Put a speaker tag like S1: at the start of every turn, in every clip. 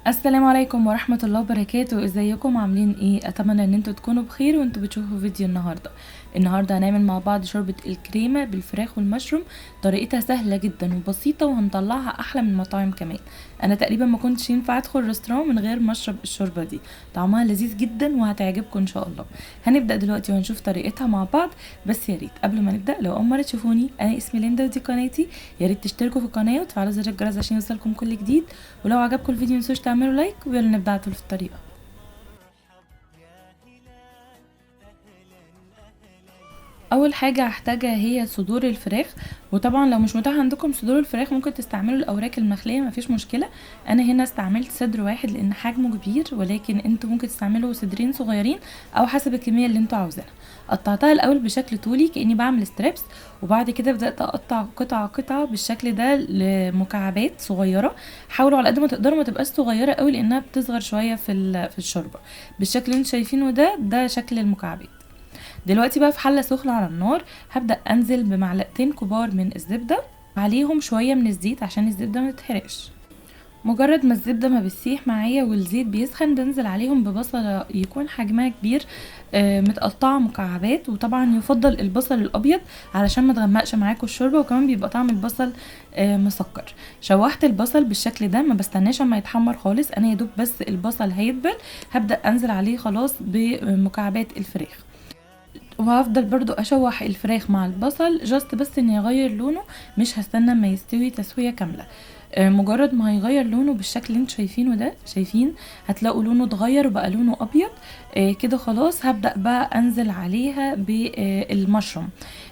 S1: السلام عليكم ورحمة الله وبركاته. ازيكم عاملين ايه؟ اتمنى ان انتوا تكونوا بخير وانتوا بتشوفوا فيديو النهاردة هنعمل مع بعض شوربة الكريمة بالفراخ والمشروم. طريقتها سهلة جدا وبسيطة وهنطلعها احلى من المطاعم كمان. انا تقريبا ما كنتش ينفع ادخل ريستوران من غير ما اشرب الشوربة دي. طعمها لذيذ جدا وهتعجبكم ان شاء الله. هنبدأ دلوقتي وهنشوف طريقتها مع بعض. بس يا ريت قبل ما نبدأ، لو اول مرة تشوفوني، انا اسمي ليندا ودي قناتي. يا ريت تشتركوا في القناة وتفعلوا زر الجرس عشان يوصلكم كل جديد. ولو عجبكم الفيديو متنسوش تعملوا لايك، ويلا نبدأ على طول في الطريقة. اول حاجه هحتاجها هي صدور الفراخ. وطبعا لو مش متاح عندكم صدور الفراخ ممكن تستعملوا الاوراق المخليه، مفيش مشكله. انا هنا استعملت صدر واحد لان حجمه كبير، ولكن انتوا ممكن تستعملوا صدرين صغيرين او حسب الكميه اللي انتوا عاوزينها. قطعتها الاول بشكل طولي كاني بعمل ستريبس، وبعد كده بدات اقطع قطعه بالشكل ده لمكعبات صغيره. حاولوا على قد ما تقدروا ما تبقاش صغيره قوي لانها بتصغر شويه في الشوربه. بالشكل اللي انتوا شايفينه ده شكل المكعبات. دلوقتي بقى في حله سخنه على النار هبدا انزل بمعلقتين كبار من الزبده، عليهم شويه من الزيت عشان الزبده ما تتحرقش. مجرد ما الزبده ما بتسيح معايا والزيت بيسخن بنزل عليهم ببصله يكون حجمها كبير، متقطعه مكعبات. وطبعا يفضل البصل الابيض علشان ما تغمقش معاكم الشوربه، وكمان بيبقى طعم البصل مسكر. شوحت البصل بالشكل ده، ما بستناش اما يتحمر خالص، انا يا دوب بس البصل هيدبل هبدا انزل عليه خلاص بمكعبات الفراخ. وهفضل برضو اشوح الفراخ مع البصل جاست بس ان يغير لونه، مش هستنى ما يستوي تسوية كاملة. مجرد ما هيغير لونه بالشكل اللي انتوا شايفينه ده، شايفين هتلاقوا لونه اتغير وبقى لونه ابيض. كده خلاص هبدأ بقى انزل عليها بالمشروم.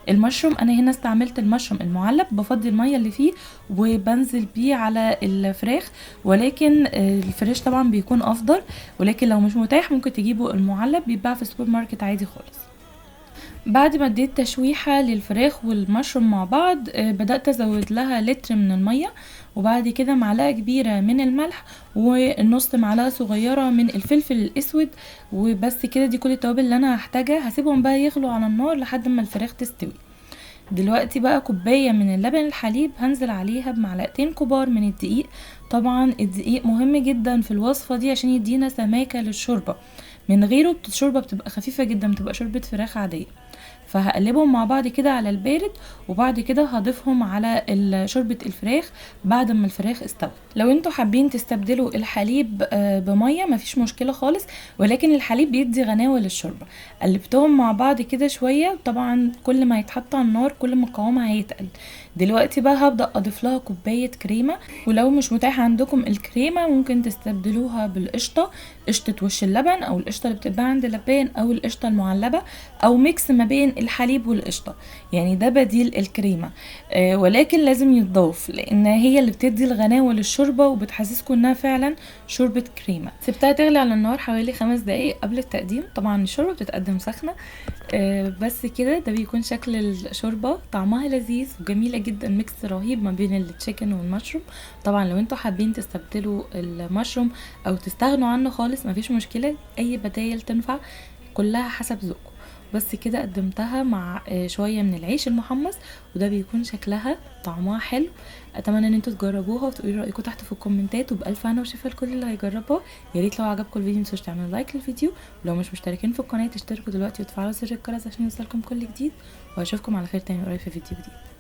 S1: المشروم انا هنا استعملت المشروم المعلب، بفضي المية اللي فيه وبنزل بيه على الفراخ. ولكن الفريش طبعا بيكون افضل، ولكن لو مش متاح ممكن تجيبوا المعلب، بيتباع في السوبر ماركت عادي خالص. بعد ما اديت تشويحة للفراخ والمشروم مع بعض، بدأت ازود لها لتر من المية، وبعد كده معلقة كبيرة من الملح ونص معلقة صغيرة من الفلفل الاسود. وبس كده، دي كل التوابل اللي انا هحتاجها. هسيبهم بقى يغلوا على النار لحد ما الفراخ تستوي. دلوقتي بقى كوباية من اللبن الحليب هنزل عليها بمعلقتين كبار من الدقيق. طبعا الدقيق مهم جدا في الوصفة دي عشان يدينا سماكة للشوربة، من غيره الشوربة بتبقى خفيفة جدا، بتبقى شوربة فراخ عادية. فهقلبهم مع بعض كده على البارد، وبعد كده هضيفهم على شوربة الفراخ بعد ما الفراخ استوت. لو انتوا حابين تستبدلوا الحليب بمية مفيش مشكلة خالص، ولكن الحليب بيدي غناوة للشوربة. قلبتهم مع بعض كده شوية، طبعا كل ما يتحط على النار كل ما قوامها هيتقل. دلوقتي بقى هبدأ اضيف لها كوباية كريمة، ولو مش متاح عندكم الكريمة ممكن تستبدلوها بالقشطة، قشطة وش اللبن او القشطة اللي بتتباع عند اللبان او القشطة المعلبة، او ميكس ما بين الحليب والقشطة. يعني ده بديل الكريمة. ولكن لازم يتضاف لان هي اللي بتدي الغناوة للشوربة وبتحسسكم انها فعلا شوربة كريمة. سبتها تغلي على النار حوالي 5 دقايق قبل التقديم. طبعا الشوربة بتتقدم سخنة. بس كده ده بيكون شكل الشوربة. طعمها لذيذ وجميلة جدا، ميكس رهيب ما بين التشيكن والمشروم. طبعا لو انتوا حابين تستبدلوا المشروم او تستغنوا عنه خالص مفيش مشكلة، اي بدايل تنفع، كلها حسب ذوقكم. بس كده قدمتها مع شوية من العيش المحمص، وده بيكون شكلها طعمها حلو. اتمنى ان انتوا تجربوها وتقولوا رايكم تحت في الكومنتات، وبالف هنا وشفا لكل اللي هيجربها. يا ريت لو عجبكم الفيديو متنسوش تعملوا لايك للفيديو، ولو مش مشتركين في القناه تشتركوا دلوقتي وتفعلوا زر الجرس عشان يوصلكم كل جديد. واشوفكم على خير تاني قريب في فيديو جديد.